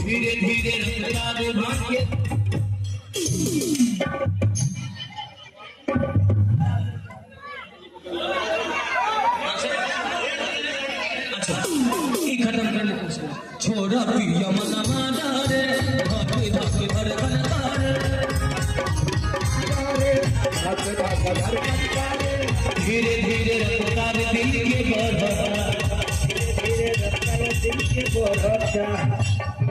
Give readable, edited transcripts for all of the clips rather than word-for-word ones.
धीरे धीरे रफ्तार भाग्य खत्म करने छोड़ा पिया मना मारा रे भागे भागे धड़कन तारे धीरे धीरे रफ्तार दिल के बढ़ता।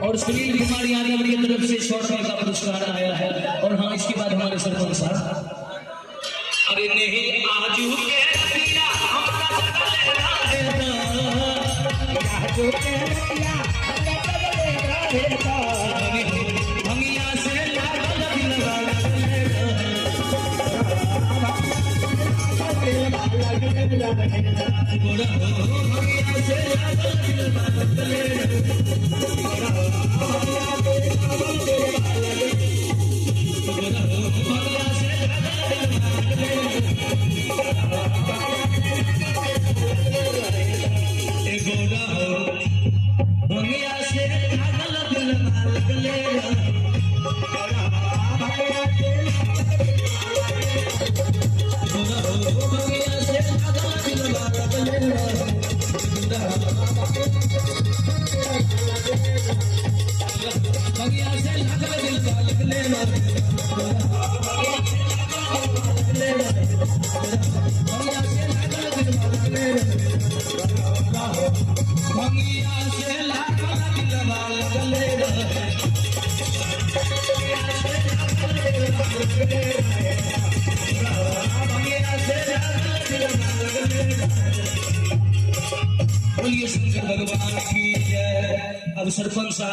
और सुनील कुमार यादव की तरफ से शॉर्ट फिल्म का पुरस्कार आया है। और हाँ, इसके बाद हमारे सरपंच साहब अरे नहीं आजू के रतिया भंगिया से लागल दिलवा बोलिए शंकर भगवान की जय। अब सरपंच साहब